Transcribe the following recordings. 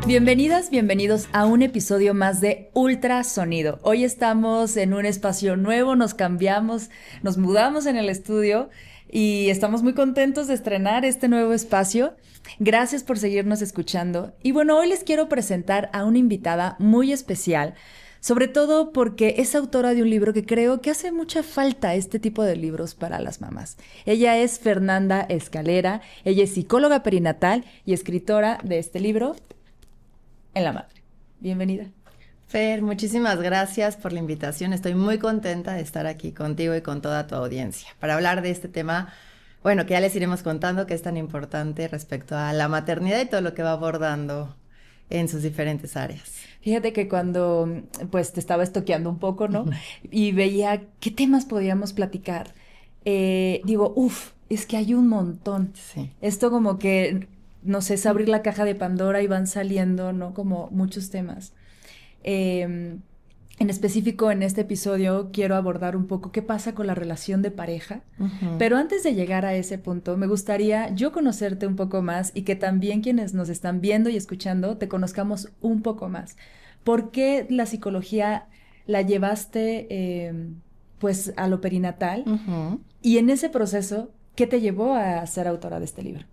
Bienvenidas, bienvenidos a un episodio más de Ultrasonido. Hoy estamos en un espacio nuevo, nos cambiamos, nos mudamos en el estudio y estamos muy contentos de estrenar este nuevo espacio. Gracias por seguirnos escuchando. Y bueno, hoy les quiero presentar a una invitada muy especial, sobre todo porque es autora de un libro que creo que hace mucha falta este tipo de libros para las mamás. Ella es Fernanda Escalera, ella es psicóloga perinatal y escritora de este libro, En la Madre. Bienvenida. Fer, muchísimas gracias por la invitación. Estoy muy contenta de estar aquí contigo y con toda tu audiencia para hablar de este tema, bueno, que ya les iremos contando que es tan importante respecto a la maternidad y todo lo que va abordando en sus diferentes áreas. Fíjate que cuando pues te estaba estoqueando un poco, ¿no? Y veía qué temas podíamos platicar. Es que hay un montón. Sí. Esto como que, no sé, es abrir la caja de Pandora y van saliendo, ¿no? Como muchos temas. En específico, en este episodio quiero abordar un poco qué pasa con la relación de pareja. Pero antes de llegar a ese punto, me gustaría yo conocerte un poco más y que también quienes nos están viendo y escuchando te conozcamos un poco más. ¿Por qué la psicología la llevaste pues a lo perinatal? Y en ese proceso, ¿qué te llevó a ser autora de este libro?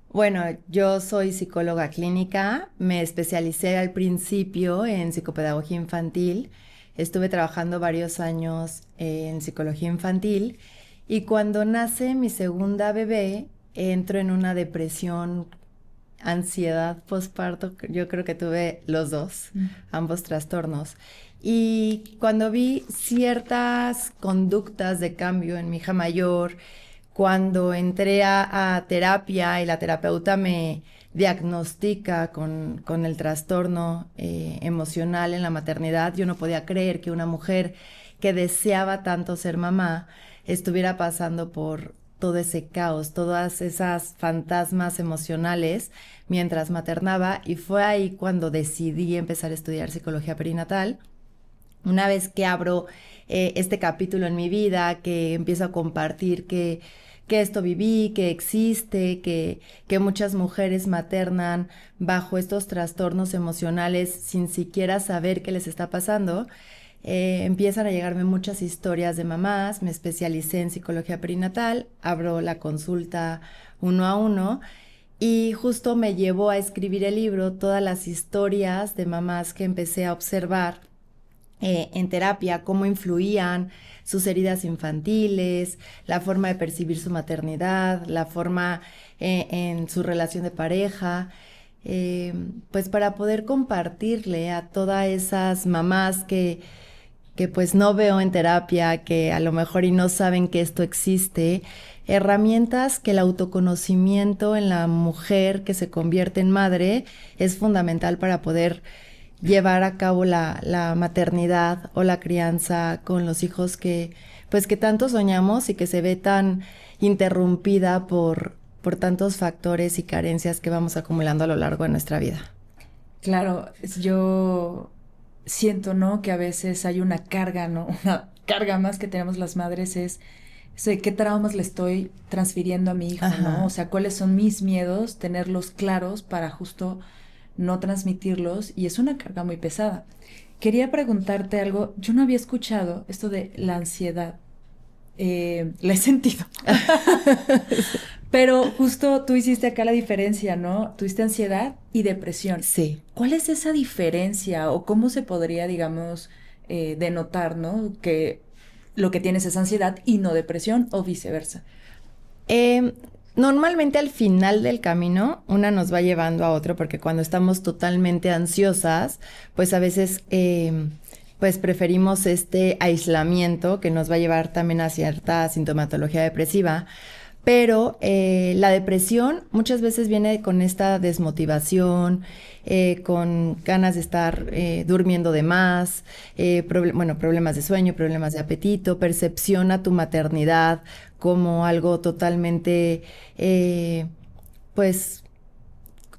Bueno, yo soy psicóloga clínica, me especialicé al principio en psicopedagogía infantil, estuve trabajando varios años en psicología infantil y cuando nace mi segunda bebé entro en una depresión, ansiedad postparto, yo creo que tuve los dos, ambos trastornos. Y cuando vi ciertas conductas de cambio en mi hija mayor, cuando entré a terapia y la terapeuta me diagnostica con el trastorno emocional en la maternidad, yo no podía creer que una mujer que deseaba tanto ser mamá estuviera pasando por todo ese caos, todas esas fantasmas emocionales mientras maternaba, y fue ahí cuando decidí empezar a estudiar psicología perinatal. Una vez que abro este capítulo en mi vida, que empiezo a compartir que esto viví, que existe, que muchas mujeres maternan bajo estos trastornos emocionales sin siquiera saber qué les está pasando, empiezan a llegarme muchas historias de mamás. Me especialicé en psicología perinatal, abro la consulta 1 a 1 y justo me llevó a escribir el libro todas las historias de mamás que empecé a observar en terapia, cómo influían sus heridas infantiles, la forma de percibir su maternidad, la forma en su relación de pareja, pues para poder compartirle a todas esas mamás que pues no veo en terapia, que a lo mejor y no saben que esto existe, herramientas que el autoconocimiento en la mujer que se convierte en madre es fundamental para poder llevar a cabo la maternidad o la crianza con los hijos que tanto soñamos y que se ve tan interrumpida por tantos factores y carencias que vamos acumulando a lo largo de nuestra vida. Claro, yo siento, ¿no? Que a veces hay una carga, ¿no? Una carga más que tenemos las madres es qué traumas le estoy transfiriendo a mi hijo, ¿no? O sea, cuáles son mis miedos, tenerlos claros para justo no transmitirlos, y es una carga muy pesada. Quería preguntarte algo, yo no había escuchado esto de la ansiedad, la he sentido, pero justo tú hiciste acá la diferencia, ¿no? Tuviste ansiedad y depresión. Sí. ¿Cuál es esa diferencia o cómo se podría, digamos, denotar, ¿no? Que lo que tienes es ansiedad y no depresión o viceversa. Normalmente al final del camino una nos va llevando a otro, porque cuando estamos totalmente ansiosas, pues a veces pues preferimos este aislamiento que nos va a llevar también a cierta sintomatología depresiva. Pero la depresión muchas veces viene con esta desmotivación, con ganas de estar durmiendo de más, problemas de sueño, problemas de apetito, percepción a tu maternidad como algo totalmente, pues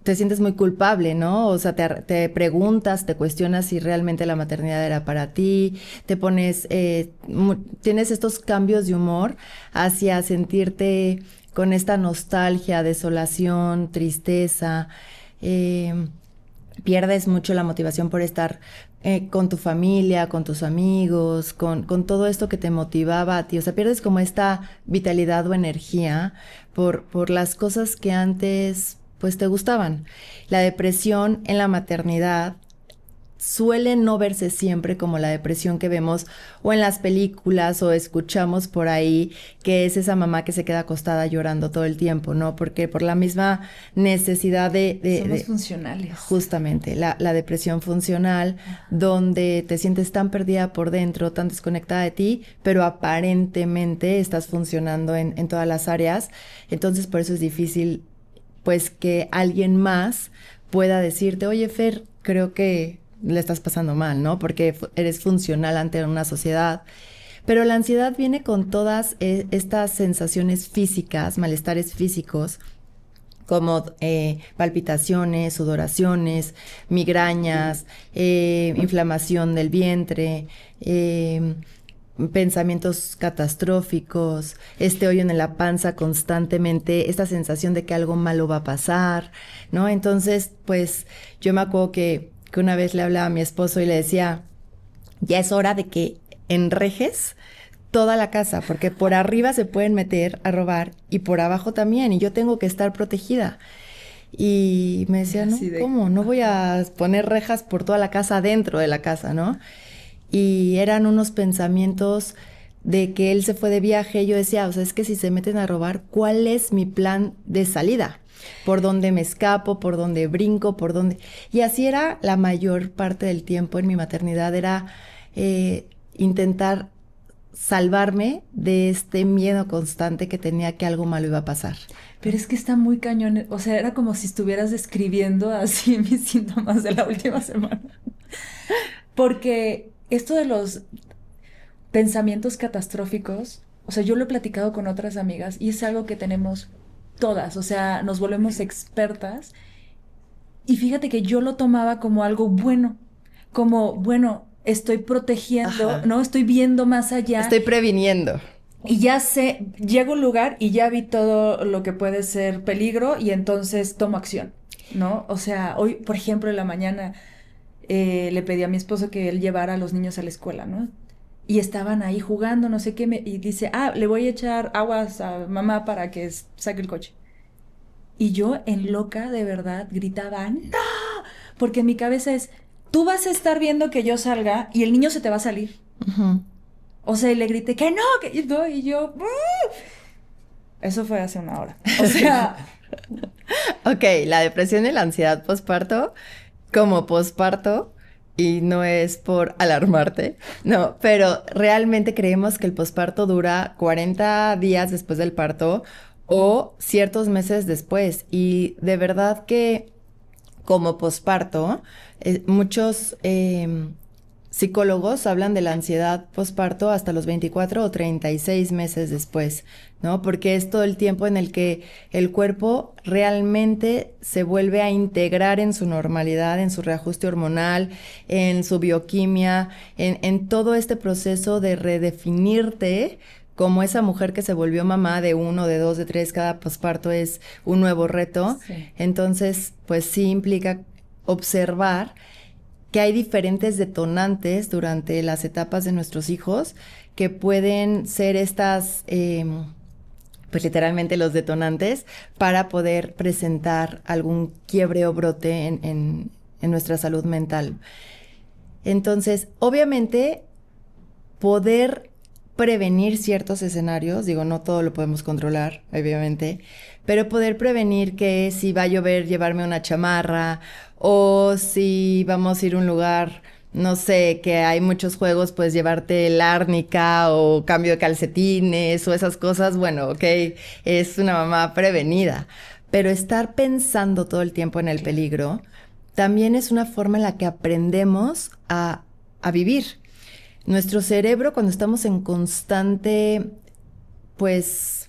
te sientes muy culpable, ¿no? O sea, te preguntas, te cuestionas si realmente la maternidad era para ti, te pones, tienes estos cambios de humor hacia sentirte con esta nostalgia, desolación, tristeza. pierdes mucho la motivación por estar con tu familia, con tus amigos, con todo esto que te motivaba a ti. O sea, pierdes como esta vitalidad o energía por las cosas que antes pues te gustaban. La depresión en la maternidad suele no verse siempre como la depresión que vemos o en las películas o escuchamos por ahí, que es esa mamá que se queda acostada llorando todo el tiempo, ¿no? Porque por la misma necesidad Somos funcionales. Justamente, la depresión funcional, donde te sientes tan perdida por dentro, tan desconectada de ti, pero aparentemente estás funcionando en todas las áreas. Entonces, por eso es difícil, pues, que alguien más pueda decirte, oye, Fer, creo que le estás pasando mal, ¿no? Porque eres funcional ante una sociedad. Pero la ansiedad viene con todas estas sensaciones físicas, malestares físicos, como palpitaciones, sudoraciones, migrañas, inflamación del vientre, pensamientos catastróficos, este hoyo en la panza constantemente, esta sensación de que algo malo va a pasar, ¿no? Entonces, pues yo me acuerdo que una vez le hablaba a mi esposo y le decía, ya es hora de que enrejes toda la casa, porque por arriba se pueden meter a robar y por abajo también, y yo tengo que estar protegida. Y me decía, no, ¿cómo? No voy a poner rejas por toda la casa dentro de la casa, ¿no? Y eran unos pensamientos de que él se fue de viaje. Yo decía, o sea, es que si se meten a robar, ¿cuál es mi plan de salida? ¿Por dónde me escapo? ¿Por dónde brinco? ¿Por dónde? Y así era la mayor parte del tiempo en mi maternidad, era intentar salvarme de este miedo constante que tenía que algo malo iba a pasar. Pero es que está muy cañón, o sea, era como si estuvieras describiendo así mis síntomas de la última semana. Porque esto de los pensamientos catastróficos, o sea, yo lo he platicado con otras amigas y es algo que tenemos todas, o sea, nos volvemos expertas. Y fíjate que yo lo tomaba como algo bueno, como, bueno, estoy protegiendo, Ajá. ¿no? Estoy viendo más allá. Estoy previniendo. Y ya sé, llego a un lugar y ya vi todo lo que puede ser peligro y entonces tomo acción, ¿no? O sea, hoy, por ejemplo, en la mañana le pedí a mi esposo que él llevara a los niños a la escuela, ¿no? Y estaban ahí jugando, no sé qué, y dice, le voy a echar aguas a mamá para que saque el coche. Y yo, en loca, de verdad, gritaba, ¡no! Porque en mi cabeza es, tú vas a estar viendo que yo salga y el niño se te va a salir. Uh-huh. O sea, y le grité, que no, que no, y yo... Eso fue hace una hora. O sea... Ok, la depresión y la ansiedad posparto, como posparto, y no es por alarmarte, no, pero realmente creemos que el posparto dura 40 días después del parto o ciertos meses después. Y de verdad que como posparto, muchos psicólogos hablan de la ansiedad posparto hasta los 24 o 36 meses después, ¿no? Porque es todo el tiempo en el que el cuerpo realmente se vuelve a integrar en su normalidad, en su reajuste hormonal, en su bioquimia, en todo este proceso de redefinirte como esa mujer que se volvió mamá de 1, de 2, de 3, cada posparto es un nuevo reto. Sí. Entonces, pues sí implica observar que hay diferentes detonantes durante las etapas de nuestros hijos que pueden ser estas, pues literalmente los detonantes para poder presentar algún quiebre o brote en nuestra salud mental. Entonces, obviamente, poder prevenir ciertos escenarios, digo, no todo lo podemos controlar, obviamente, pero poder prevenir que si va a llover, llevarme una chamarra, o si vamos a ir a un lugar, no sé, que hay muchos juegos, pues llevarte el árnica o cambio de calcetines o esas cosas, bueno, ok, es una mamá prevenida, pero estar pensando todo el tiempo en el peligro también es una forma en la que aprendemos a vivir. Nuestro cerebro, cuando estamos en constante, pues,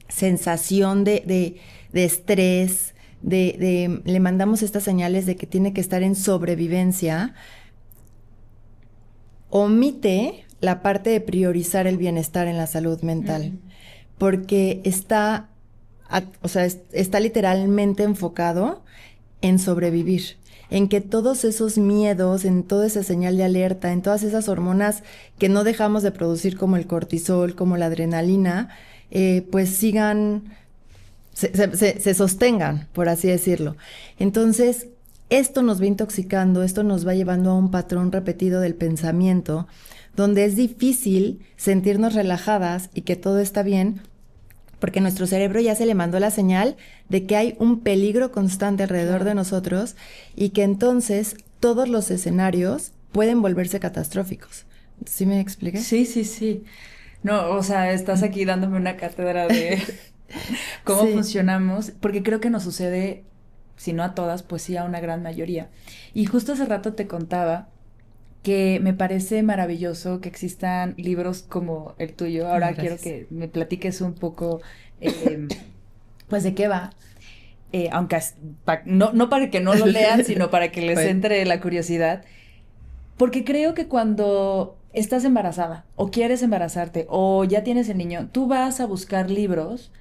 sensación de estrés, le mandamos estas señales de que tiene que estar en sobrevivencia, omite la parte de priorizar el bienestar en la salud mental, porque está literalmente enfocado en sobrevivir. en que todos esos miedos, en toda esa señal de alerta, en todas esas hormonas que no dejamos de producir como el cortisol, como la adrenalina, pues sigan, se sostengan, por así decirlo. Entonces, esto nos va intoxicando, esto nos va llevando a un patrón repetido del pensamiento, donde es difícil sentirnos relajadas y que todo está bien, porque nuestro cerebro ya se le mandó la señal de que hay un peligro constante alrededor de nosotros y que entonces todos los escenarios pueden volverse catastróficos. ¿Sí me expliqué? Sí, sí, sí. No, o sea, estás aquí dándome una cátedra de cómo Sí. funcionamos, porque creo que nos sucede, si no a todas, pues sí a una gran mayoría. Y justo hace rato te contaba que me parece maravilloso que existan libros como el tuyo. Ahora quiero Gracias. que me platiques un poco, pues, de qué va. Aunque no para que no lo lean, sino para que les Pues, entre la curiosidad. Porque creo que cuando estás embarazada o quieres embarazarte o ya tienes el niño, tú vas a buscar libros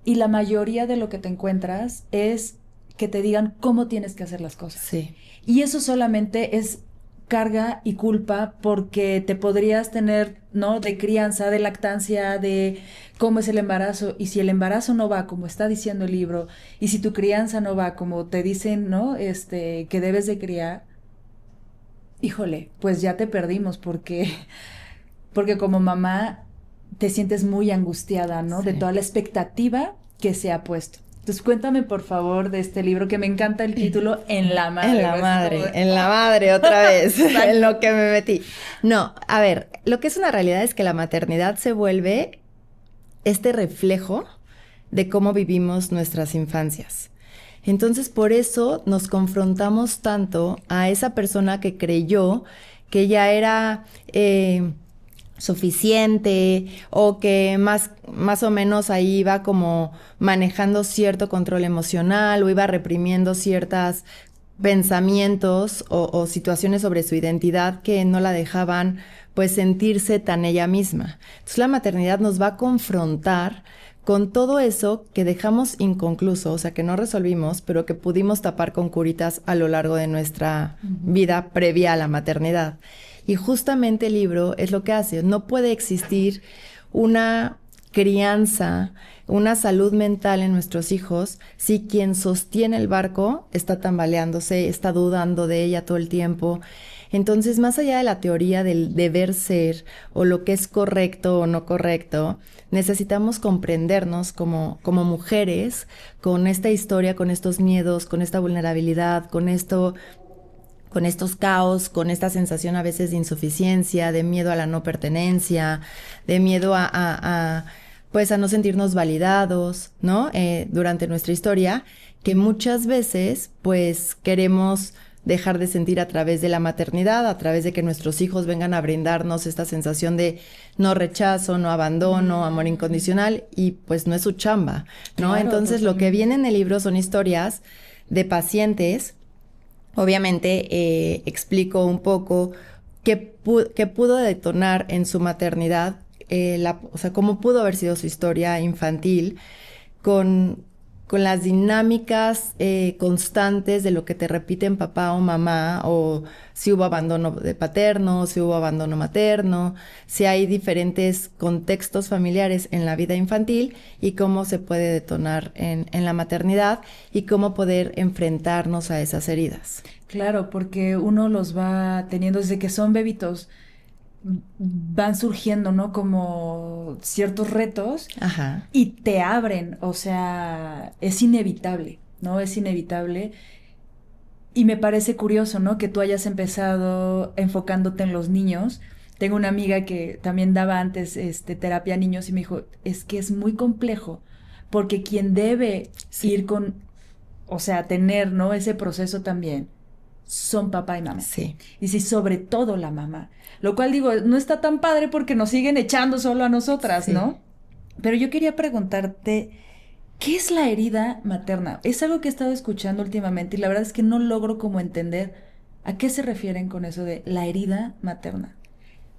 y la mayoría de lo que te encuentras es que te digan cómo tienes que hacer las cosas. sí, Y eso solamente es carga y culpa porque te podrías tener, ¿no? De crianza, de lactancia, de cómo es el embarazo. Y si el embarazo no va como está diciendo el libro, y si tu crianza no va como te dicen, ¿no? Que debes de criar, híjole, pues ya te perdimos porque como mamá te sientes muy angustiada, ¿no? De sí. toda la expectativa que se ha puesto. Entonces cuéntame por favor de este libro que me encanta el título, En la madre. En la pues, madre, como- en la madre otra vez, Exacto. en lo que me metí. No, a ver, lo que es una realidad es que la maternidad se vuelve este reflejo de cómo vivimos nuestras infancias. Entonces, por eso nos confrontamos tanto a esa persona que creyó que ya era suficiente o que más o menos ahí iba como manejando cierto control emocional o iba reprimiendo ciertos pensamientos o situaciones sobre su identidad que no la dejaban pues sentirse tan ella misma. Entonces la maternidad nos va a confrontar con todo eso que dejamos inconcluso, o sea, que no resolvimos, pero que pudimos tapar con curitas a lo largo de nuestra vida previa a la maternidad. Y justamente el libro es lo que hace. No puede existir una crianza, una salud mental en nuestros hijos si quien sostiene el barco está tambaleándose, está dudando de ella todo el tiempo. Entonces, más allá de la teoría del deber ser o lo que es correcto o no correcto, necesitamos comprendernos como mujeres con esta historia, con estos miedos, con esta vulnerabilidad, con estos caos, con esta sensación a veces de insuficiencia, de miedo a la no pertenencia, de miedo pues a no sentirnos validados, ¿no? Durante nuestra historia, que muchas veces pues queremos dejar de sentir a través de la maternidad, a través de que nuestros hijos vengan a brindarnos esta sensación de no rechazo, no abandono, amor incondicional, y pues no es su chamba, ¿no? Claro, Entonces lo que totalmente. viene en el libro son historias de pacientes. Obviamente explico un poco qué pudo detonar en su maternidad, o sea, cómo pudo haber sido su historia infantil con, con las dinámicas constantes de lo que te repiten papá o mamá, o si hubo abandono de paterno, si hubo abandono materno, si hay diferentes contextos familiares en la vida infantil y cómo se puede detonar en la maternidad y cómo poder enfrentarnos a esas heridas. Claro, porque uno los va teniendo desde que son bebitos, van surgiendo, ¿no? Como ciertos retos Ajá. y te abren, o sea, es inevitable, ¿no? Es inevitable. Y me parece curioso, ¿no? Que tú hayas empezado enfocándote en los niños. Tengo una amiga que también daba antes terapia a niños y me dijo, es que es muy complejo, porque quien debe Sí. ir con, o sea, tener, ¿no? Ese proceso también, son papá y mamá. Sí. Y sí, sobre todo la mamá. Lo cual digo, no está tan padre porque nos siguen echando solo a nosotras, Sí. ¿no? Pero yo quería preguntarte, ¿qué es la herida materna? Es algo que he estado escuchando últimamente y la verdad es que no logro como entender a qué se refieren con eso de la herida materna.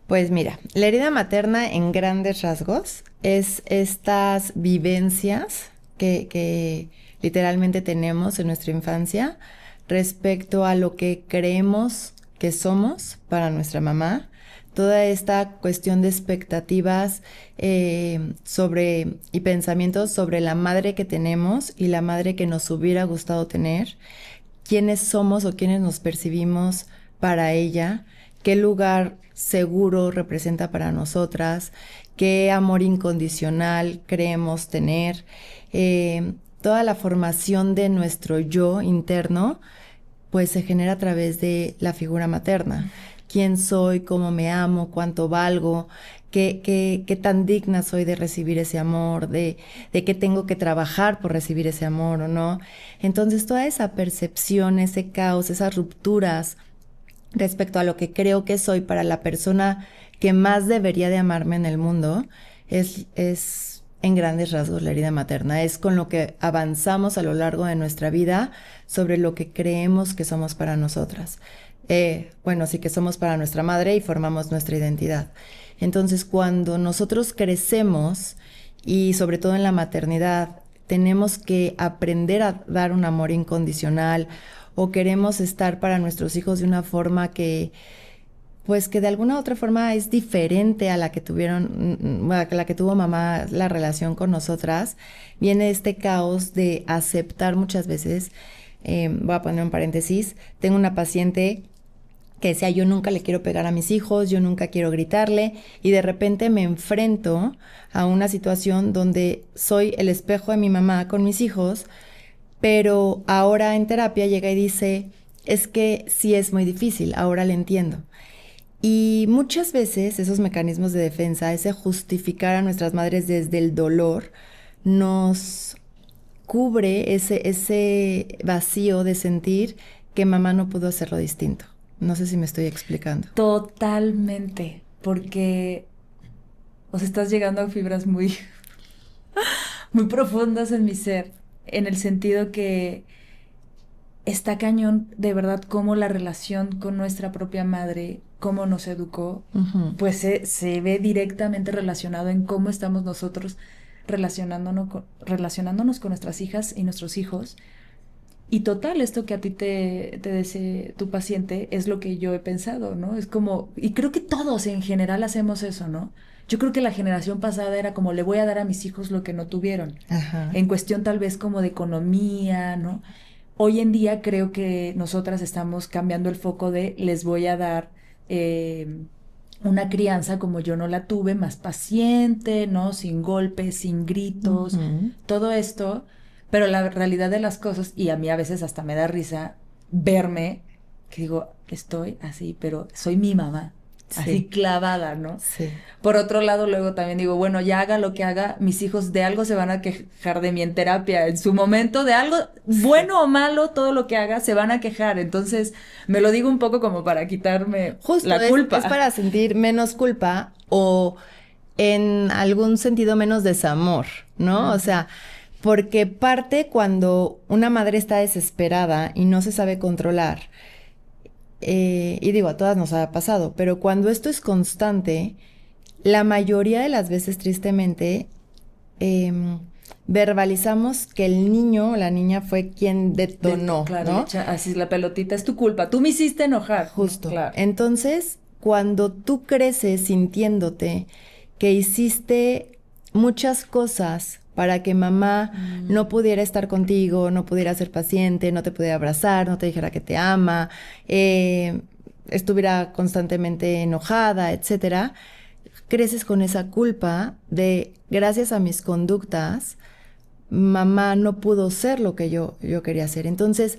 Pues mira, la herida materna en grandes rasgos es estas vivencias que literalmente tenemos en nuestra infancia respecto a lo que creemos que somos para nuestra mamá. Toda esta cuestión de expectativas y pensamientos sobre la madre que tenemos y la madre que nos hubiera gustado tener, quiénes somos o quiénes nos percibimos para ella, qué lugar seguro representa para nosotras, qué amor incondicional creemos tener, toda la formación de nuestro yo interno, pues se genera a través de la figura materna. Quién soy, cómo me amo, cuánto valgo, qué tan digna soy de recibir ese amor, de qué tengo que trabajar por recibir ese amor o no. Entonces toda esa percepción, ese caos, esas rupturas respecto a lo que creo que soy para la persona que más debería de amarme en el mundo, es en grandes rasgos la herida materna. Es con lo que avanzamos a lo largo de nuestra vida sobre lo que creemos que somos para nosotras. Sí que somos para nuestra madre y formamos nuestra identidad. Entonces, cuando nosotros crecemos y sobre todo en la maternidad, tenemos que aprender a dar un amor incondicional o queremos estar para nuestros hijos de una forma que de alguna u otra forma es diferente a la que tuvo mamá la relación con nosotras, viene este caos de aceptar muchas veces. Voy a poner un paréntesis, tengo una paciente que decía, yo nunca le quiero pegar a mis hijos, yo nunca quiero gritarle, y de repente me enfrento a una situación donde soy el espejo de mi mamá con mis hijos, pero ahora en terapia llega y dice, es que sí es muy difícil, ahora le entiendo. Y muchas veces esos mecanismos de defensa, ese justificar a nuestras madres desde el dolor, nos cubre ese vacío de sentir que mamá no pudo hacerlo distinto. No sé si me estoy explicando. Totalmente, porque estás llegando a fibras muy, muy profundas en mi ser, en el sentido que está cañón de verdad cómo la relación con nuestra propia madre, cómo nos educó, pues se ve directamente relacionado en cómo estamos nosotros relacionándonos con nuestras hijas y nuestros hijos. Y total, esto que a ti te dice tu paciente es lo que yo he pensado, ¿no? Es como, y creo que todos en general hacemos eso, ¿no? Yo creo que la generación pasada era como, le voy a dar a mis hijos lo que no tuvieron. Ajá. En cuestión tal vez como de economía, ¿no? Hoy en día creo que nosotras estamos cambiando el foco de les voy a dar una crianza como yo no la tuve, más paciente, ¿no? Sin golpes, sin gritos, todo esto. Pero la realidad de las cosas, y a mí a veces hasta me da risa verme, que digo, estoy así, pero soy mi mamá, así clavada, ¿no? Sí. Por otro lado, luego también digo, bueno, ya haga lo que haga, mis hijos de algo se van a quejar de mí en terapia. En su momento, de algo, bueno o malo, todo lo que haga, se van a quejar. Entonces, me lo digo un poco como para quitarme la culpa. Es para sentir menos culpa o en algún sentido menos desamor, ¿no? O sea, porque parte cuando una madre está desesperada y no se sabe controlar, y digo, a todas nos ha pasado, pero cuando esto es constante, la mayoría de las veces, tristemente, verbalizamos que el niño o la niña fue quien detonó, claro, ¿no? Así la pelotita, es tu culpa, tú me hiciste enojar. Justo. Claro. Entonces, cuando tú creces sintiéndote que hiciste muchas cosas para que mamá no pudiera estar contigo, no pudiera ser paciente, no te pudiera abrazar, no te dijera que te ama, estuviera constantemente enojada, etcétera, creces con esa culpa de, gracias a mis conductas, mamá no pudo ser lo que yo quería ser. Entonces,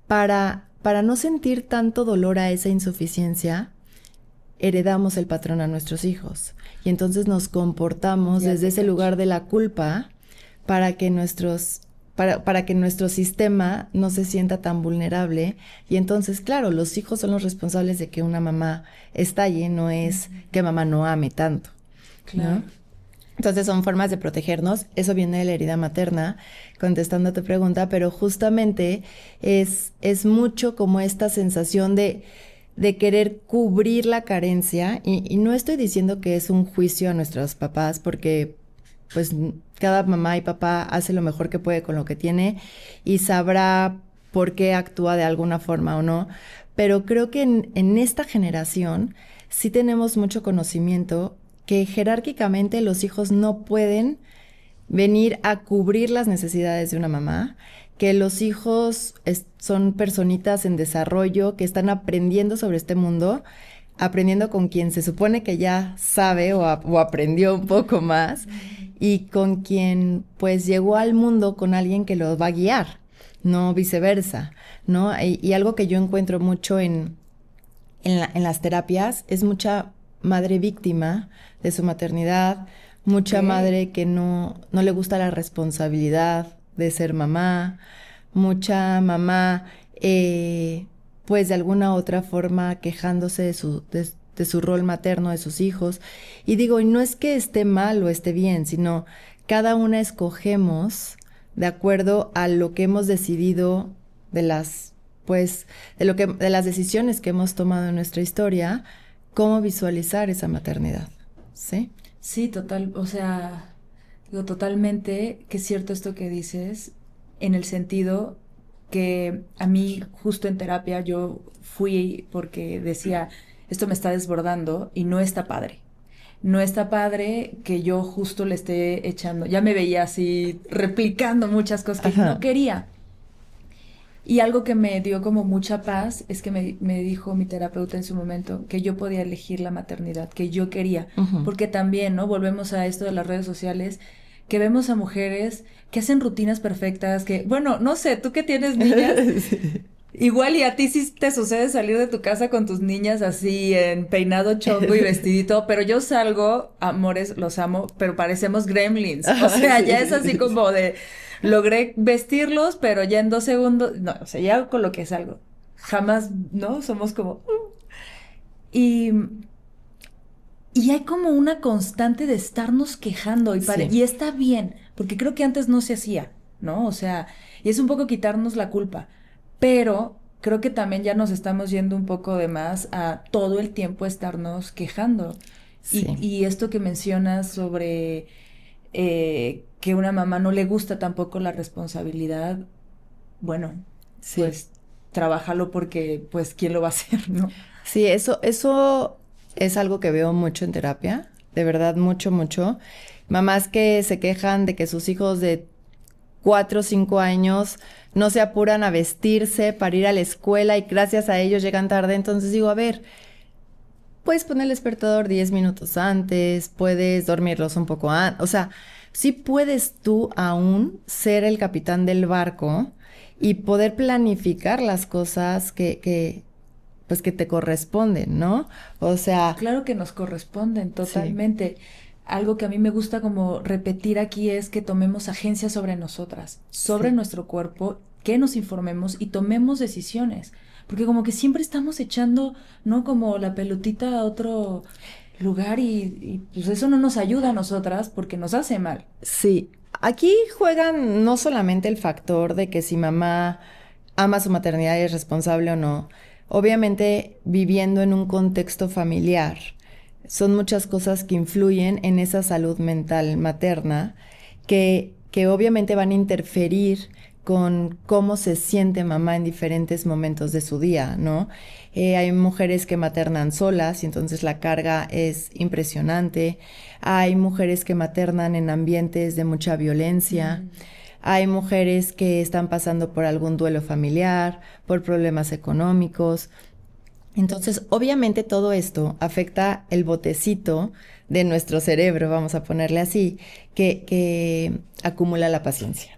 para no sentir tanto dolor a esa insuficiencia, heredamos el patrón a nuestros hijos. Y entonces nos comportamos desde ese lugar de la culpa para que nuestro sistema no se sienta tan vulnerable. Y entonces, claro, los hijos son los responsables de que una mamá estalle, no es que mamá no ame tanto, claro, ¿no? Entonces son formas de protegernos. Eso viene de la herida materna, contestando a tu pregunta, pero justamente es mucho como esta sensación de querer cubrir la carencia, y no estoy diciendo que es un juicio a nuestros papás, porque pues cada mamá y papá hace lo mejor que puede con lo que tiene y sabrá por qué actúa de alguna forma o no, pero creo que en esta generación sí tenemos mucho conocimiento que jerárquicamente los hijos no pueden venir a cubrir las necesidades de una mamá, que los hijos son personitas en desarrollo, que están aprendiendo sobre este mundo, aprendiendo con quien se supone que ya sabe o aprendió un poco más, y con quien pues llegó al mundo con alguien que los va a guiar, no viceversa, ¿no? Y algo que yo encuentro mucho en las terapias es mucha madre víctima de su maternidad, mucha madre que no le gusta la responsabilidad de ser mamá, mucha mamá pues de alguna otra forma quejándose de su rol materno de sus hijos. Y digo, y no es que esté mal o esté bien, sino cada una escogemos de acuerdo a lo que hemos decidido de las decisiones que hemos tomado en nuestra historia, cómo visualizar esa maternidad, ¿sí? Sí, total, o sea, digo totalmente que es cierto esto que dices, en el sentido que a mí justo en terapia yo fui porque decía, esto me está desbordando y no está padre. No está padre que yo justo le esté echando, ya me veía así replicando muchas cosas que no quería. Y algo que me dio como mucha paz es que me dijo mi terapeuta en su momento que yo podía elegir la maternidad que yo quería. Porque también, ¿no? Volvemos a esto de las redes sociales, que vemos a mujeres que hacen rutinas perfectas, que, bueno, no sé, tú que tienes niñas, sí. Igual y a ti sí te sucede salir de tu casa con tus niñas así en peinado chongo y vestidito, pero yo salgo, amores, los amo, pero parecemos gremlins. O sea, ya es así como de, logré vestirlos, pero ya en 2 segundos, no, o sea, ya con lo que salgo. Jamás, ¿no? Somos como... Y hay como una constante de estarnos quejando y está bien, porque creo que antes no se hacía, ¿no? O sea, y es un poco quitarnos la culpa. Pero creo que también ya nos estamos yendo un poco de más a todo el tiempo estarnos quejando. Sí. Y esto que mencionas sobre que a una mamá no le gusta tampoco la responsabilidad, bueno, pues trabájalo porque pues ¿quién lo va a hacer, no? Sí, eso es algo que veo mucho en terapia, de verdad, mucho, mucho. Mamás que se quejan de que sus hijos de 4 o 5 años no se apuran a vestirse para ir a la escuela y gracias a ellos llegan tarde. Entonces digo, a ver, puedes poner el despertador 10 minutos antes, puedes dormirlos un poco antes. O sea, sí puedes tú aún ser el capitán del barco y poder planificar las cosas que te corresponden, ¿no? O sea... Claro que nos corresponden totalmente. Sí. Algo que a mí me gusta como repetir aquí es que tomemos agencia sobre nosotras, sobre nuestro cuerpo, que nos informemos y tomemos decisiones. Porque como que siempre estamos echando, ¿no? Como la pelotita a otro lugar y pues eso no nos ayuda a nosotras porque nos hace mal. Sí, aquí juegan no solamente el factor de que si mamá ama su maternidad y es responsable o no, obviamente viviendo en un contexto familiar, son muchas cosas que influyen en esa salud mental materna que obviamente van a interferir con cómo se siente mamá en diferentes momentos de su día, ¿no? Hay mujeres que maternan solas y entonces la carga es impresionante. Hay mujeres que maternan en ambientes de mucha violencia. Hay mujeres que están pasando por algún duelo familiar, por problemas económicos. Entonces, obviamente todo esto afecta el botecito de nuestro cerebro, vamos a ponerle así, que acumula la paciencia.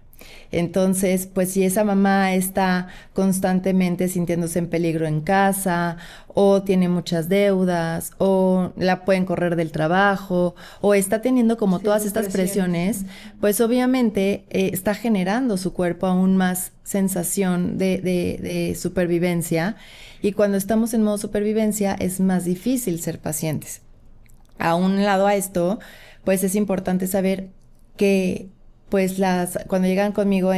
Entonces, pues si esa mamá está constantemente sintiéndose en peligro en casa, o tiene muchas deudas, o la pueden correr del trabajo, o está teniendo como todas estas presiones, pues obviamente está generando su cuerpo aún más sensación de supervivencia. Y cuando estamos en modo supervivencia es más difícil ser pacientes. A un lado a esto, pues es importante saber que pues cuando llegan conmigo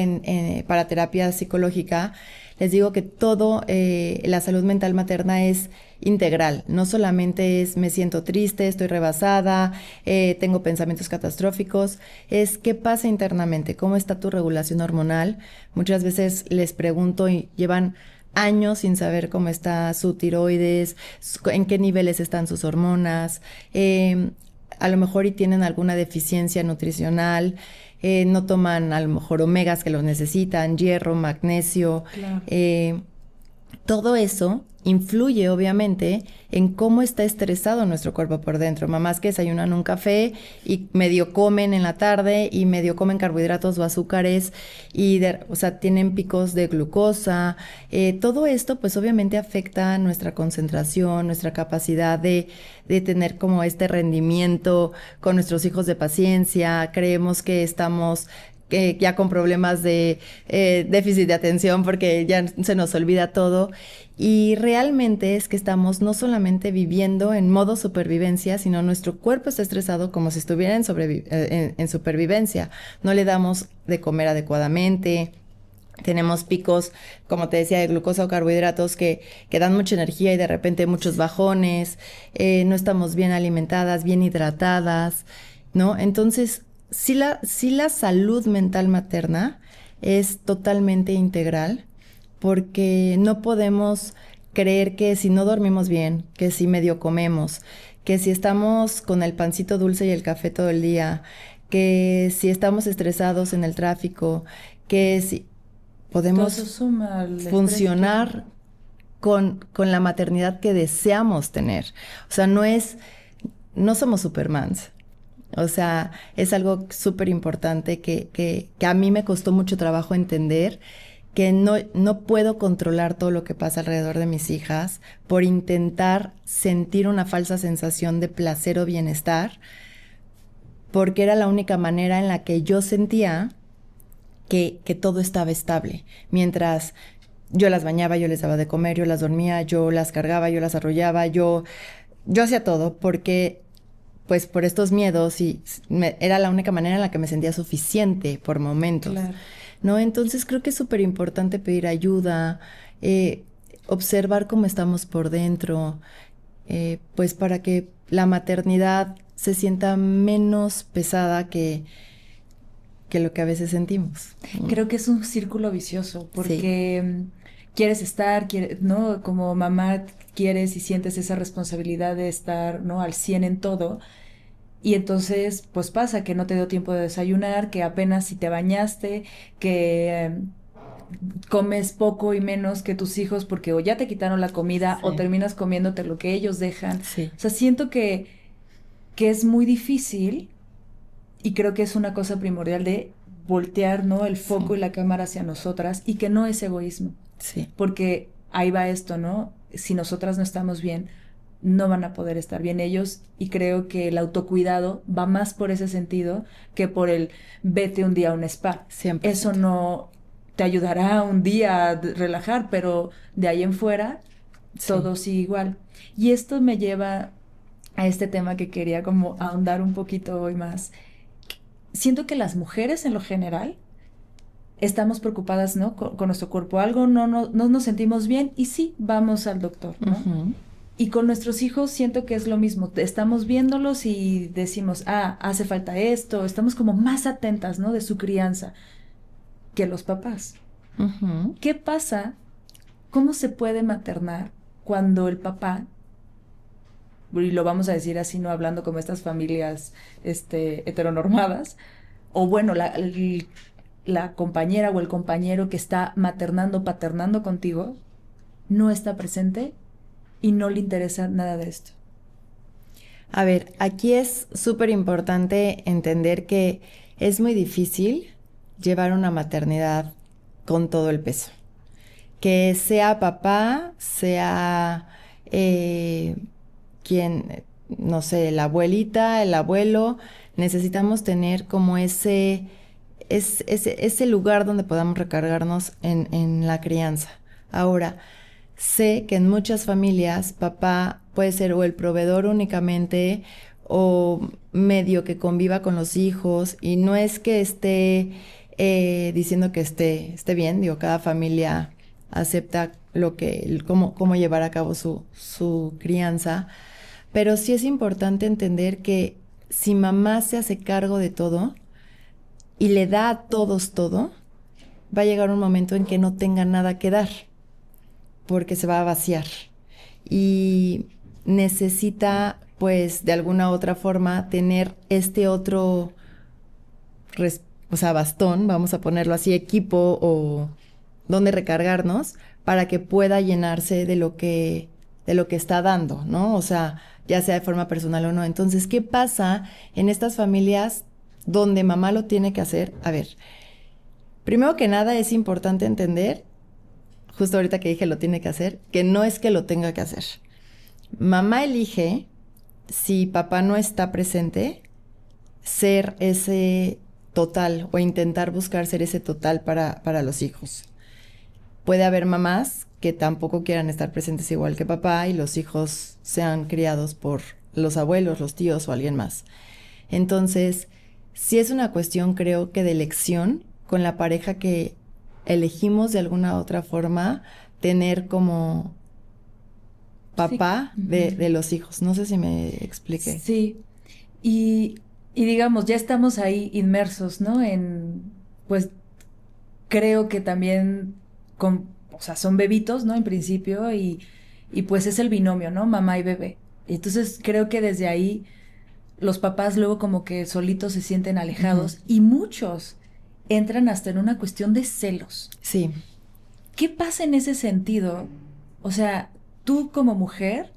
para terapia psicológica, Les digo que todo, la salud mental materna es integral. No solamente es me siento triste, estoy rebasada, tengo pensamientos catastróficos. Es qué pasa internamente, cómo está tu regulación hormonal. Muchas veces les pregunto y llevan años sin saber cómo está su tiroides, en qué niveles están sus hormonas. A lo mejor y tienen alguna deficiencia nutricional, no toman a lo mejor omegas que los necesitan, hierro, magnesio. Claro. Todo eso influye obviamente en cómo está estresado nuestro cuerpo por dentro. Mamás que desayunan un café y medio comen en la tarde y medio comen carbohidratos o azúcares o sea, tienen picos de glucosa. Todo esto pues obviamente afecta nuestra concentración, nuestra capacidad de tener como este rendimiento con nuestros hijos de paciencia. Creemos que estamos ya con problemas de déficit de atención porque ya se nos olvida todo. Y realmente es que estamos no solamente viviendo en modo supervivencia, sino nuestro cuerpo está estresado como si estuviera en supervivencia. No le damos de comer adecuadamente. Tenemos picos, como te decía, de glucosa o carbohidratos que dan mucha energía y de repente muchos bajones. No estamos bien alimentadas, bien hidratadas, ¿no? Entonces, sí la salud mental materna es totalmente integral, porque no podemos creer que si no dormimos bien, que si medio comemos, que si estamos con el pancito dulce y el café todo el día, que si estamos estresados en el tráfico, que si podemos funcionar con la maternidad que deseamos tener. O sea, no somos Supermans. O sea, es algo súper importante que a mí me costó mucho trabajo entender, que no puedo controlar todo lo que pasa alrededor de mis hijas por intentar sentir una falsa sensación de placer o bienestar, porque era la única manera en la que yo sentía que todo estaba estable. Mientras yo las bañaba, yo les daba de comer, yo las dormía, yo las cargaba, yo las arrollaba, yo hacía todo porque pues por estos miedos era la única manera en la que me sentía suficiente por momentos. Claro. ¿No? Entonces creo que es súper importante pedir ayuda, observar cómo estamos por dentro, pues para que la maternidad se sienta menos pesada que lo que a veces sentimos. Creo que es un círculo vicioso, porque quieres estar, ¿no? Como mamá quieres y sientes esa responsabilidad de estar, ¿no? Al 100 en todo. Y entonces, pues pasa que no te dio tiempo de desayunar, que apenas si te bañaste, que comes poco y menos que tus hijos porque o ya te quitaron la comida o terminas comiéndote lo que ellos dejan. Sí. O sea, siento que es muy difícil y creo que es una cosa primordial de voltear, ¿no? El foco y la cámara hacia nosotras y que no es egoísmo. Sí. Porque ahí va esto, ¿no? Si nosotras no estamos bien, no van a poder estar bien ellos, y creo que el autocuidado va más por ese sentido que por el vete un día a un spa. 100%. Eso no te ayudará un día a relajar, pero de ahí en fuera todo sigue igual. Y esto me lleva a este tema que quería como ahondar un poquito hoy más. Siento que las mujeres en lo general estamos preocupadas, ¿no? Con nuestro cuerpo. Algo no nos sentimos bien y sí, vamos al doctor, ¿no? Uh-huh. Y con nuestros hijos siento que es lo mismo. Estamos viéndolos y decimos, hace falta esto. Estamos como más atentas, ¿no? De su crianza que los papás. Uh-huh. ¿Qué pasa? ¿Cómo se puede maternar cuando el papá, y lo vamos a decir así, no hablando como estas familias heteronormadas, o bueno, la compañera o el compañero que está maternando, paternando contigo, no está presente y no le interesa nada de esto? A ver, aquí es súper importante entender que es muy difícil llevar una maternidad con todo el peso. Que sea papá, sea quien, no sé, la abuelita, el abuelo, necesitamos tener como ese lugar donde podamos recargarnos en la crianza. Ahora, sé que en muchas familias papá puede ser o el proveedor únicamente o medio que conviva con los hijos, y no es que esté diciendo que esté bien, digo, cada familia acepta cómo llevar a cabo su crianza. Pero sí es importante entender que si mamá se hace cargo de todo y le da a todos todo, va a llegar un momento en que no tenga nada que dar, porque se va a vaciar. Y necesita, pues, de alguna u otra forma, tener este otro, bastón, vamos a ponerlo así, equipo o donde recargarnos para que pueda llenarse de lo que está dando, ¿no? O sea, ya sea de forma personal o no. Entonces, ¿qué pasa en estas familias donde mamá lo tiene que hacer? A ver, primero que nada es importante entender, justo ahorita que dije lo tiene que hacer, que no es que lo tenga que hacer. Mamá elige, si papá no está presente, ser ese total o intentar buscar ser ese total para los hijos. Puede haber mamás que tampoco quieran estar presentes igual que papá y los hijos sean criados por los abuelos, los tíos o alguien más. Entonces, sí es una cuestión, creo que de elección con la pareja que elegimos de alguna otra forma tener como papá Sí. de los hijos. No sé si me expliqué. Sí, y digamos, ya estamos ahí inmersos, ¿no? Pues creo que también, o sea, son bebitos, ¿no? En principio, y pues es el binomio, ¿no? Mamá y bebé. Y entonces creo que desde ahí los papás luego como que solitos se sienten alejados y muchos entran hasta en una cuestión de celos. Sí. ¿Qué pasa en ese sentido? O sea, tú como mujer,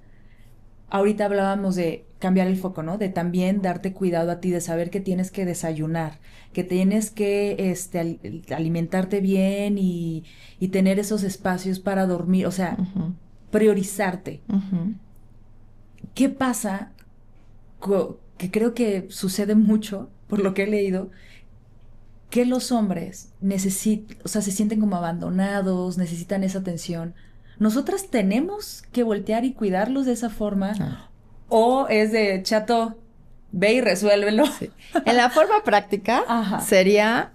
ahorita hablábamos de cambiar el foco, ¿no? De también darte cuidado a ti, de saber que tienes que desayunar, que tienes que alimentarte bien y tener esos espacios para dormir, o sea, priorizarte. ¿Qué pasa? Que creo que sucede mucho, por lo que he leído, que los hombres o sea, se sienten como abandonados, necesitan esa atención. ¿Nosotras tenemos que voltear y cuidarlos de esa forma? ¿O es de chato, ve y resuélvelo? Sí. En la forma práctica Ajá. sería,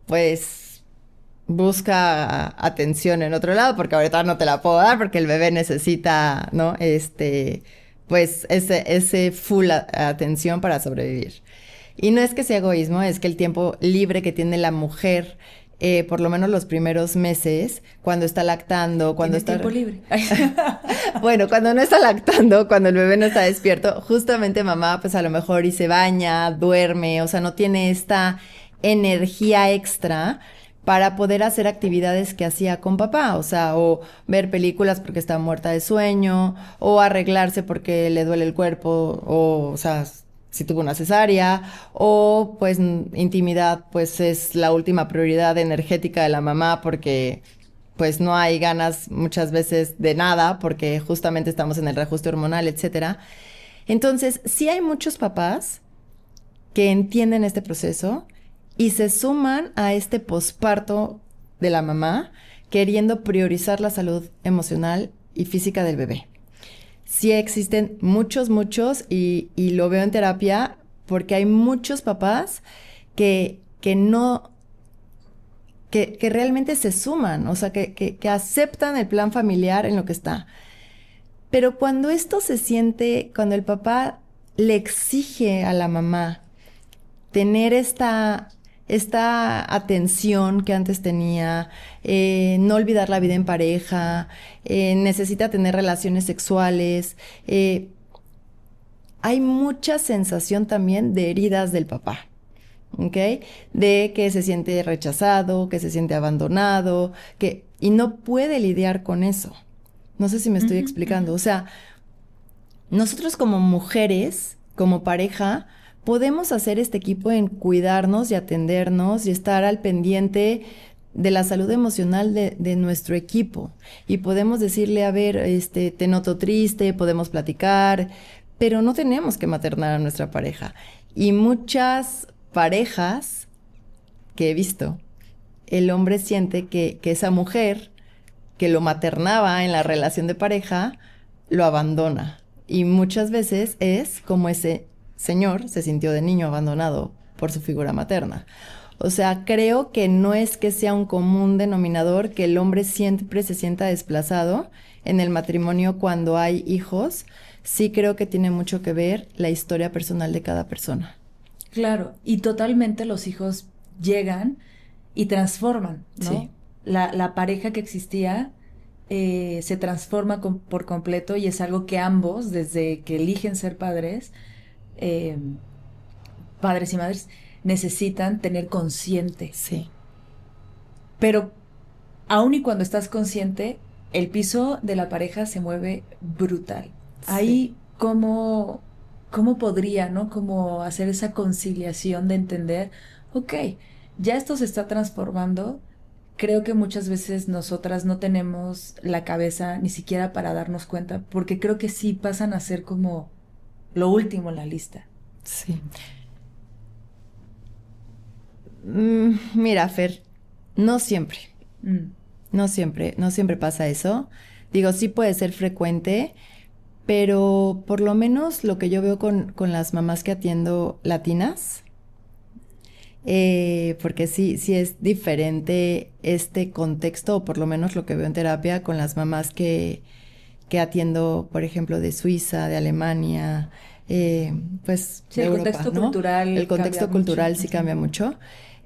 pues, busca atención en otro lado, porque ahorita no te la puedo dar, porque el bebé necesita, ¿no? Pues, ese full atención para sobrevivir. Y no es que sea egoísmo, es que el tiempo libre que tiene la mujer, por lo menos los primeros meses, cuando está lactando, cuando está... tiempo libre. Bueno, cuando no está lactando, cuando el bebé no está despierto, justamente mamá, pues a lo mejor y se baña, duerme, o sea, no tiene esta energía extra para poder hacer actividades que hacía con papá, o sea, o ver películas porque está muerta de sueño, o arreglarse porque le duele el cuerpo, o sea, si tuvo una cesárea, o pues intimidad, pues es la última prioridad energética de la mamá porque pues no hay ganas muchas veces de nada porque justamente estamos en el reajuste hormonal, etcétera. Entonces, sí hay muchos papás que entienden este proceso y se suman a este posparto de la mamá queriendo priorizar la salud emocional y física del bebé. Sí existen muchos y lo veo en terapia porque hay muchos papás que realmente se suman, o sea, que aceptan el plan familiar en lo que está. Pero cuando esto se siente, cuando el papá le exige a la mamá tener esta atención que antes tenía, no olvidar la vida en pareja, necesita tener relaciones sexuales, hay mucha sensación también de heridas del papá. ¿Ok? De que se siente rechazado, que se siente abandonado, y no puede lidiar con eso. No sé si me estoy explicando. O sea, nosotros como mujeres, como pareja, podemos hacer este equipo en cuidarnos y atendernos y estar al pendiente de la salud emocional de nuestro equipo. Y podemos decirle, a ver, te noto triste, podemos platicar, pero no tenemos que maternar a nuestra pareja. Y muchas parejas que he visto, el hombre siente que esa mujer que lo maternaba en la relación de pareja, lo abandona. Y muchas veces es como ese señor se sintió de niño abandonado por su figura materna. O sea, creo que no es que sea un común denominador que el hombre siempre se sienta desplazado en el matrimonio cuando hay hijos. Sí creo que tiene mucho que ver la historia personal de cada persona. Claro, y totalmente los hijos llegan y transforman, ¿no? Sí. La pareja que existía se transforma por completo y es algo que ambos, desde que eligen ser padres, eh, padres y madres, necesitan tener consciente. Sí. Pero aun y cuando estás consciente, el piso de la pareja se mueve brutal. Sí. Ahí, ¿cómo podría, ¿no? Como hacer esa conciliación de entender, ok, ya esto se está transformando. Creo que muchas veces nosotras no tenemos la cabeza ni siquiera para darnos cuenta, porque creo que sí pasan a ser como lo último en la lista. Sí. Mira, Fer, no siempre. Mm, No siempre pasa eso. Digo, sí puede ser frecuente, pero por lo menos lo que yo veo con las mamás que atiendo latinas, porque sí es diferente este contexto, o por lo menos lo que veo en terapia con las mamás que atiendo, por ejemplo, de Suiza, de Alemania, pues sí, de el Europa, contexto ¿no? cultural El cambia contexto mucho. cultural sí cambia mucho.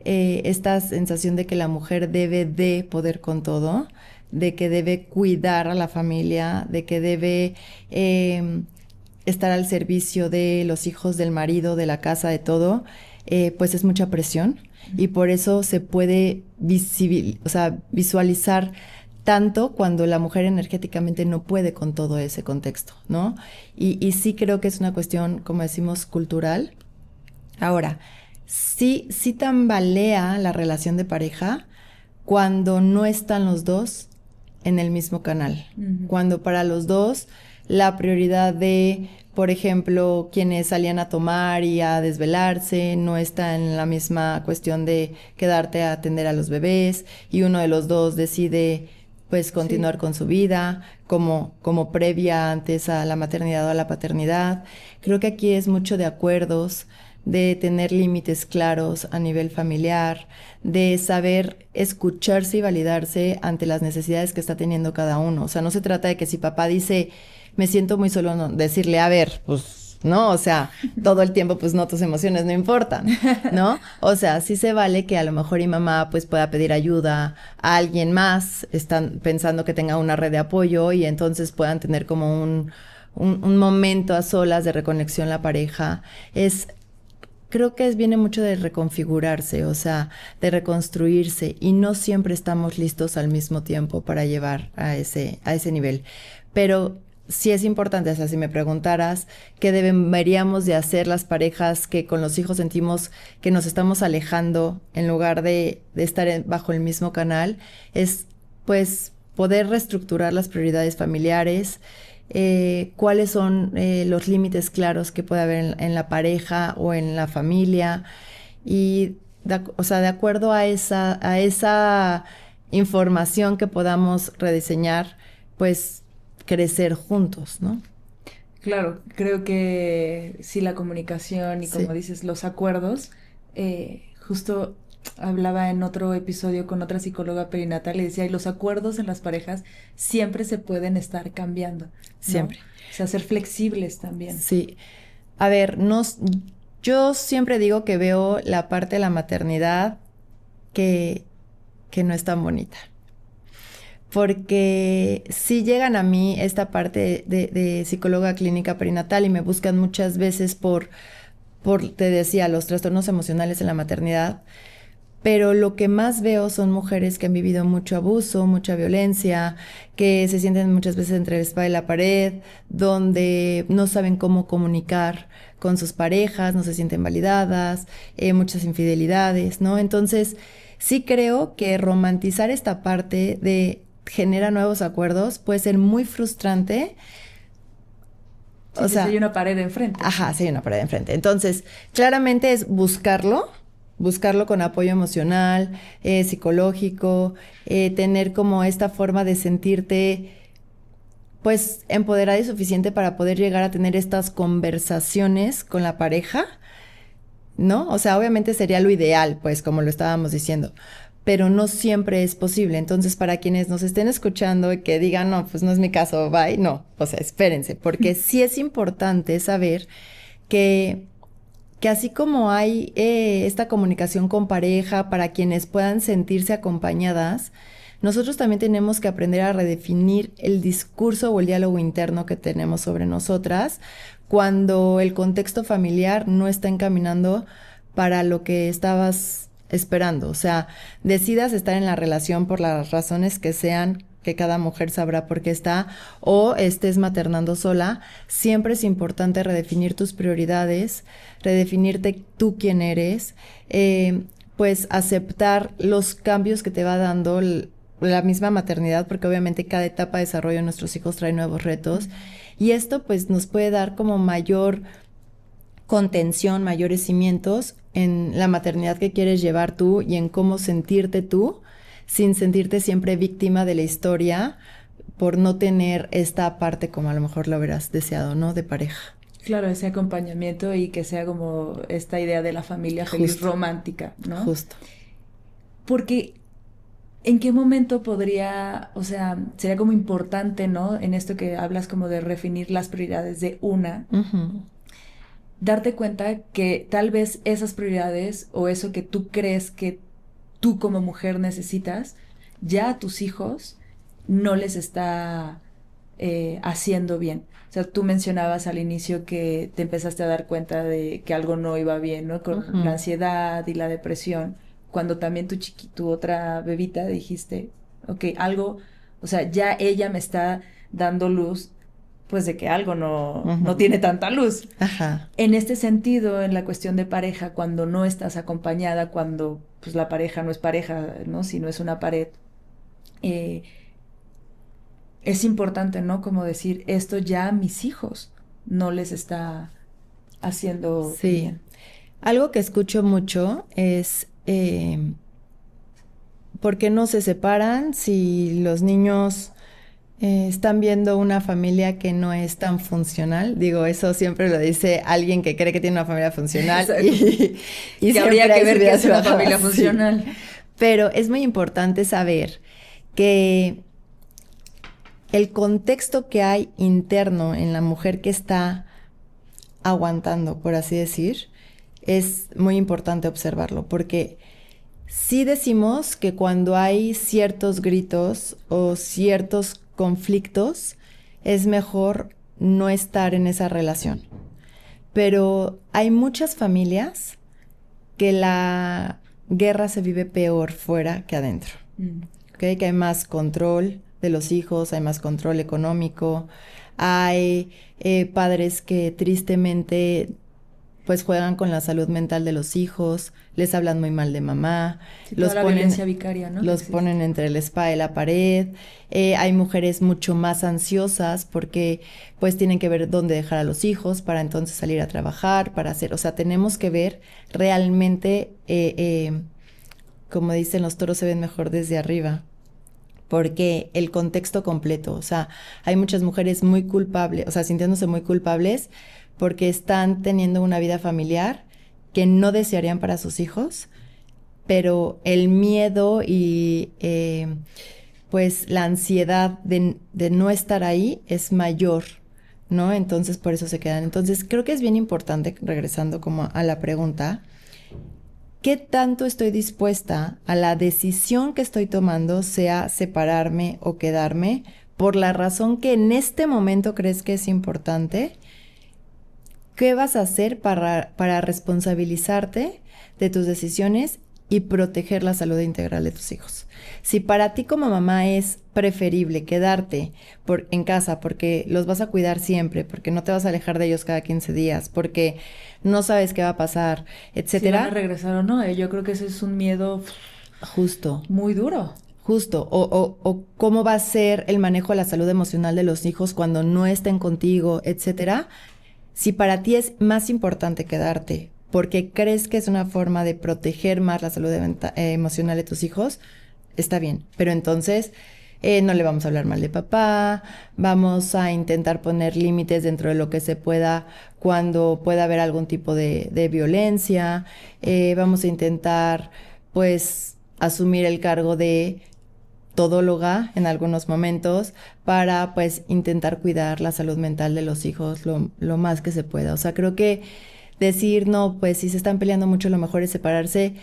Esta sensación de que la mujer debe de poder con todo, de que debe cuidar a la familia, de que debe estar al servicio de los hijos, del marido, de la casa, de todo, pues es mucha presión y por eso se puede visualizar tanto cuando la mujer energéticamente no puede con todo ese contexto, ¿no? Y sí creo que es una cuestión, como decimos, cultural. Ahora, sí tambalea la relación de pareja cuando no están los dos en el mismo canal. Cuando para los dos la prioridad de, por ejemplo, quienes salían a tomar y a desvelarse, no está en la misma cuestión de quedarte a atender a los bebés y uno de los dos decide pues continuar Sí. con su vida como previa antes a la maternidad o a la paternidad. Creo que aquí es mucho de acuerdos, de tener límites claros a nivel familiar, de saber escucharse y validarse ante las necesidades que está teniendo cada uno. O sea, no se trata de que si papá dice, me siento muy solo, no, decirle, a ver, pues no, o sea, todo el tiempo pues no, tus emociones no importan, ¿no? O sea, sí se vale que a lo mejor y mamá pues pueda pedir ayuda a alguien más, están pensando que tenga una red de apoyo y entonces puedan tener como un momento a solas de reconexión la pareja. Creo que viene mucho de reconfigurarse, o sea, de reconstruirse y no siempre estamos listos al mismo tiempo para llevar a ese nivel. Pero sí es importante, o sea, si me preguntaras qué deberíamos de hacer las parejas que con los hijos sentimos que nos estamos alejando en lugar de estar bajo el mismo canal, es pues poder reestructurar las prioridades familiares, cuáles son los límites claros que puede haber en la pareja o en la familia y o sea, de acuerdo a esa información que podamos rediseñar, pues crecer juntos, ¿no? Claro, creo que sí, la comunicación y como Sí, dices, los acuerdos, justo hablaba en otro episodio con otra psicóloga perinatal y decía, y los acuerdos en las parejas siempre se pueden estar cambiando, ¿no? siempre. O sea, ser flexibles también. Sí. A ver, yo siempre digo que veo la parte de la maternidad que, que no es tan bonita. Porque si llegan a mí esta parte de psicóloga clínica perinatal y me buscan muchas veces te decía, los trastornos emocionales en la maternidad, pero lo que más veo son mujeres que han vivido mucho abuso, mucha violencia, que se sienten muchas veces entre la espada y la pared, donde no saben cómo comunicar con sus parejas, no se sienten validadas, muchas infidelidades, ¿no? Entonces, sí creo que romantizar esta parte de genera nuevos acuerdos puede ser muy frustrante. Sí, O sí, sí, hay sea, una pared enfrente. ajá, sí hay una pared enfrente. Entonces, claramente es buscarlo con apoyo emocional, psicológico, tener como esta forma de sentirte pues empoderada y suficiente para poder llegar a tener estas conversaciones con la pareja ¿no? O sea, obviamente sería lo ideal, pues, como lo estábamos diciendo, pero no siempre es posible. Entonces, para quienes nos estén escuchando y que digan, no, pues no es mi caso, bye, no, o sea, espérense, porque sí es importante saber que, que así como hay esta comunicación con pareja para quienes puedan sentirse acompañadas, nosotros también tenemos que aprender a redefinir el discurso o el diálogo interno que tenemos sobre nosotras cuando el contexto familiar no está encaminando para lo que estabas esperando. O sea, decidas estar en la relación por las razones que sean, que cada mujer sabrá por qué está, o estés maternando sola, siempre es importante redefinir tus prioridades, redefinirte tú quién eres, pues aceptar los cambios que te va dando la misma maternidad, porque obviamente cada etapa de desarrollo de nuestros hijos trae nuevos retos, y esto pues nos puede dar como mayor contención, mayores cimientos en la maternidad que quieres llevar tú y en cómo sentirte tú, sin sentirte siempre víctima de la historia por no tener esta parte como a lo mejor lo hubieras deseado, ¿no? De pareja. Claro, ese acompañamiento y que sea como esta idea de la familia feliz Justo, romántica, ¿no? justo. Porque ¿en qué momento podría, o sea, sería como importante, ¿no? En esto que hablas como de redefinir las prioridades de una, darte cuenta que tal vez esas prioridades o eso que tú crees que tú como mujer necesitas, ya a tus hijos no les está haciendo bien. O sea, tú mencionabas al inicio que te empezaste a dar cuenta de que algo no iba bien, ¿no? Con la ansiedad y la depresión. Cuando también tu otra bebita dijiste, ok, algo, o sea, ya ella me está dando luz, pues de que algo no tiene tanta luz. Ajá. En este sentido, en la cuestión de pareja, cuando no estás acompañada, cuando pues la pareja no es pareja, ¿no? Sino es una pared, es importante, ¿no? Como decir, esto ya a mis hijos no les está haciendo Sí. bien. Algo que escucho mucho es ¿por qué no se separan si los niños están viendo una familia que no es tan funcional? Digo, eso siempre lo dice alguien que cree que tiene una familia funcional y que habría que ver qué es una familia sí. funcional. Pero es muy importante saber que el contexto que hay interno en la mujer que está aguantando, por así decir, es muy importante observarlo, porque sí decimos que cuando hay ciertos gritos o ciertos conflictos, es mejor no estar en esa relación. Pero hay muchas familias que la guerra se vive peor fuera que adentro. ¿Okay? Que hay más control de los hijos, hay más control económico, hay padres que tristemente pues juegan con la salud mental de los hijos, les hablan muy mal de mamá, sí, los toda la violencia vicaria, ¿no? Los ponen entre la espada y la pared. Hay mujeres mucho más ansiosas porque pues tienen que ver dónde dejar a los hijos para entonces salir a trabajar, para hacer, o sea, tenemos que ver realmente, como dicen, los toros se ven mejor desde arriba, porque el contexto completo, o sea, hay muchas mujeres muy culpables, o sea, sintiéndose muy culpables porque están teniendo una vida familiar que no desearían para sus hijos, pero el miedo y pues la ansiedad de no estar ahí es mayor, ¿no? Entonces por eso se quedan. Entonces creo que es bien importante, regresando como a la pregunta, ¿qué tanto estoy dispuesta a la decisión que estoy tomando, sea separarme o quedarme, por la razón que en este momento crees que es importante? ¿Qué vas a hacer para responsabilizarte de tus decisiones y proteger la salud integral de tus hijos? Si para ti como mamá es preferible quedarte en casa porque los vas a cuidar siempre, porque no te vas a alejar de ellos cada 15 días, porque no sabes qué va a pasar, etcétera. Si van a regresar o no, yo creo que ese es un miedo justo, muy duro. Justo, o cómo va a ser el manejo de la salud emocional de los hijos cuando no estén contigo, etcétera. Si para ti es más importante quedarte porque crees que es una forma de proteger más la salud emocional de tus hijos, está bien. Pero entonces No le vamos a hablar mal de papá, vamos a intentar poner límites dentro de lo que se pueda cuando pueda haber algún tipo de violencia, vamos a intentar pues asumir el cargo de todóloga en algunos momentos para pues intentar cuidar la salud mental de los hijos lo más que se pueda. O sea, creo que decir, no, pues si se están peleando mucho, lo mejor es separarse.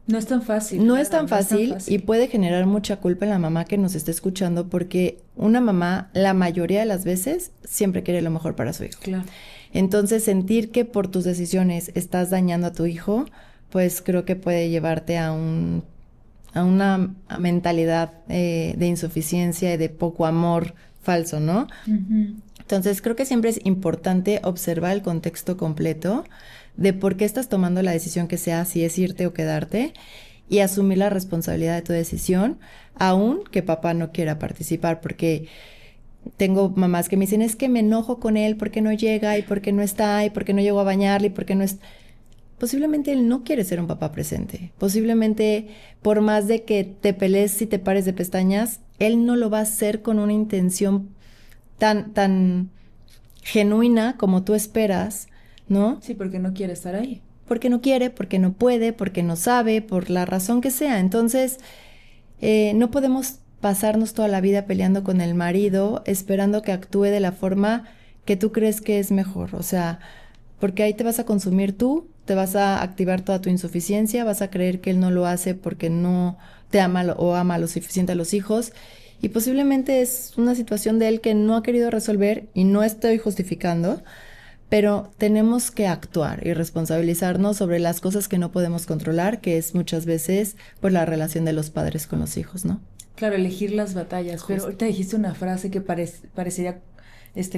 No es tan fácil. No claro, es tan no es tan fácil y puede generar mucha culpa en la mamá que nos esté escuchando porque una mamá, la mayoría de las veces, siempre quiere lo mejor para su hijo. Claro. Entonces, sentir que por tus decisiones estás dañando a tu hijo, pues creo que puede llevarte a una mentalidad de insuficiencia y de poco amor falso, ¿no? Ujú. Entonces, creo que siempre es importante observar el contexto completo de por qué estás tomando la decisión que sea, si es irte o quedarte, y asumir la responsabilidad de tu decisión, aun que papá no quiera participar, porque tengo mamás que me dicen, es que me enojo con él porque no llega, y porque no está, y porque no llego a bañarle, y porque no es... Posiblemente él no quiere ser un papá presente. Posiblemente, por más de que te pelees y te pares de pestañas, él no lo va a hacer con una intención tan genuina como tú esperas, ¿no? Sí, porque no quiere estar ahí. Porque no quiere, porque no puede, porque no sabe, por la razón que sea. Entonces, no podemos pasarnos toda la vida peleando con el marido, esperando que actúe de la forma que tú crees que es mejor. O sea, porque ahí te vas a consumir tú, te vas a activar toda tu insuficiencia, vas a creer que él no lo hace porque no te ama o ama lo suficiente a los hijos. Y posiblemente es una situación de él que no ha querido resolver y no estoy justificando, pero tenemos que actuar y responsabilizarnos sobre las cosas que no podemos controlar, que es muchas veces pues la relación de los padres con los hijos, ¿no? Claro, elegir las batallas. Pero Justo. ahorita dijiste una frase que parecería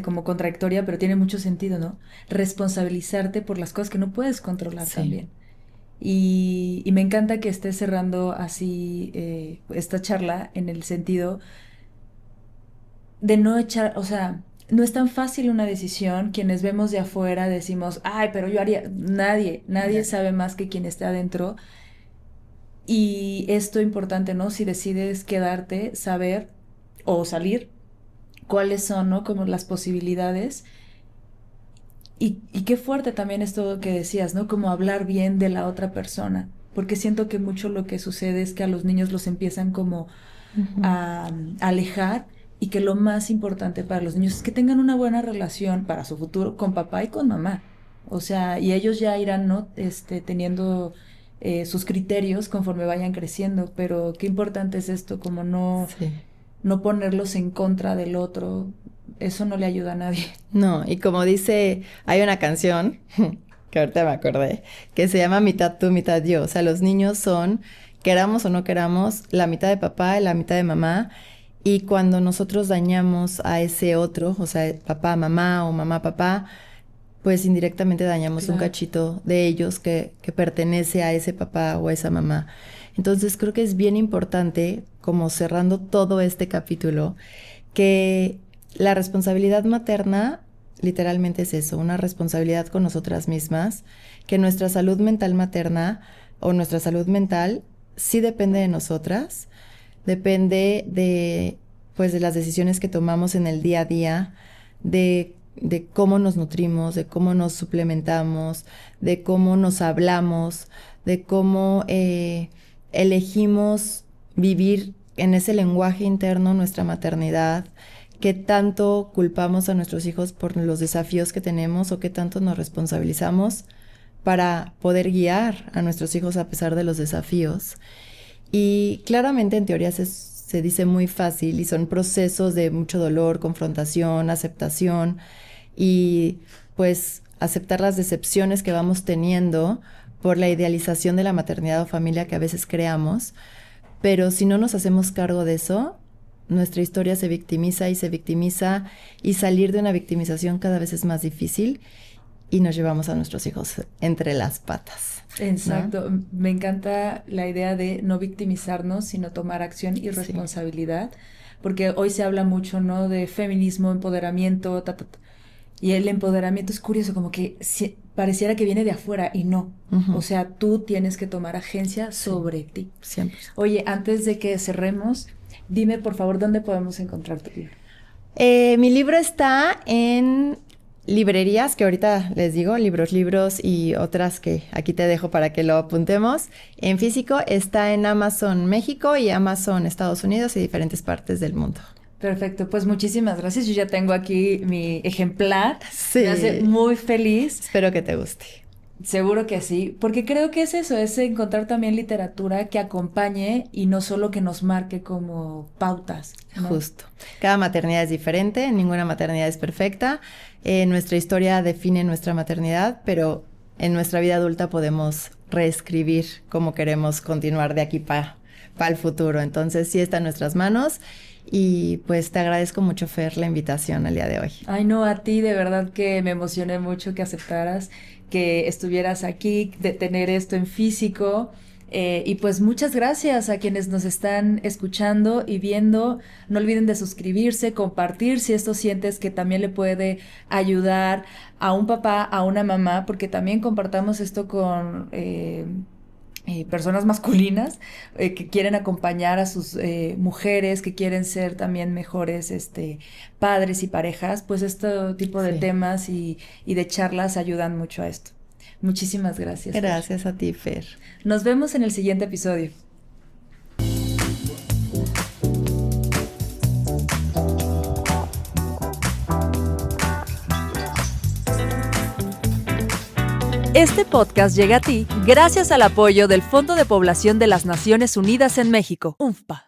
como contradictoria, pero tiene mucho sentido, ¿no? Responsabilizarte por las cosas que no puedes controlar Sí. también. Y me encanta que estés cerrando así esta charla en el sentido de no echar, o sea, no es tan fácil una decisión. Quienes vemos de afuera decimos, ay, pero yo haría, nadie sabe más que quien está adentro. Y esto importante, ¿no? Si decides quedarte, saber o salir, cuáles son, ¿no? Como las posibilidades. Y qué fuerte también esto que decías, ¿no? Como hablar bien de la otra persona. Porque siento que mucho lo que sucede es que a los niños los empiezan como Ujú. a alejar y que lo más importante para los niños es que tengan una buena relación para su futuro con papá y con mamá. O sea, y ellos ya irán, ¿no? Teniendo sus criterios conforme vayan creciendo, pero qué importante es esto, como Sí. no ponerlos en contra del otro. Eso no le ayuda a nadie. No, y como dice, hay una canción que ahorita me acordé, que se llama Mitad tú, mitad yo. O sea, los niños son, queramos o no queramos, la mitad de papá y la mitad de mamá. Y cuando nosotros dañamos a ese otro, o sea, papá, mamá o mamá, papá, pues indirectamente dañamos un Claro. cachito de ellos que pertenece a ese papá o a esa mamá. Entonces creo que es bien importante, como cerrando todo este capítulo, que la responsabilidad materna literalmente es eso, una responsabilidad con nosotras mismas, que nuestra salud mental materna o nuestra salud mental sí depende de nosotras, depende de pues de las decisiones que tomamos en el día a día, de cómo nos nutrimos, de cómo nos suplementamos, de cómo nos hablamos, de cómo elegimos vivir en ese lenguaje interno nuestra maternidad, qué tanto culpamos a nuestros hijos por los desafíos que tenemos o qué tanto nos responsabilizamos para poder guiar a nuestros hijos a pesar de los desafíos. Y claramente en teoría se dice muy fácil y son procesos de mucho dolor, confrontación, aceptación y pues aceptar las decepciones que vamos teniendo por la idealización de la maternidad o familia que a veces creamos. Pero si no nos hacemos cargo de eso, nuestra historia se victimiza y salir de una victimización cada vez es más difícil y nos llevamos a nuestros hijos entre las patas. Exacto. Me encanta la idea de no victimizarnos, sino tomar acción y Sí. responsabilidad, porque hoy se habla mucho, ¿no? De feminismo, empoderamiento, y el empoderamiento es curioso, como que pareciera que viene de afuera y no. Ujú. O sea, tú tienes que tomar agencia sobre ti. Siempre. Oye, antes de que cerremos, Dime, por favor, ¿dónde podemos encontrar tu libro? Mi libro está en librerías, que ahorita les digo, libros y otras que aquí te dejo para que lo apuntemos. En físico está en Amazon México y Amazon Estados Unidos y diferentes partes del mundo. Perfecto, pues muchísimas gracias. Yo ya tengo aquí mi ejemplar. Sí. Me hace muy feliz. Espero que te guste. Seguro que sí, porque creo que es eso, es encontrar también literatura que acompañe y no solo que nos marque como pautas, ¿no? Justo. Cada maternidad es diferente, ninguna maternidad es perfecta. Nuestra historia define nuestra maternidad, pero en nuestra vida adulta podemos reescribir cómo queremos continuar de aquí para el futuro. Entonces sí está en nuestras manos y pues te agradezco mucho, Fer, la invitación al día de hoy. Ay, no, a ti de verdad que me emocioné mucho que aceptaras, que estuvieras aquí, de tener esto en físico. Y pues muchas gracias a quienes nos están escuchando y viendo. No olviden de suscribirse, compartir si esto sientes que también le puede ayudar a un papá, a una mamá, porque también compartamos esto con personas masculinas que quieren acompañar a sus mujeres, que quieren ser también mejores padres y parejas. Pues este tipo de temas y de charlas ayudan mucho a esto. Muchísimas gracias. Gracias a ti, Fer. Nos vemos en el siguiente episodio. Este podcast llega a ti gracias al apoyo del Fondo de Población de las Naciones Unidas en México, UNFPA.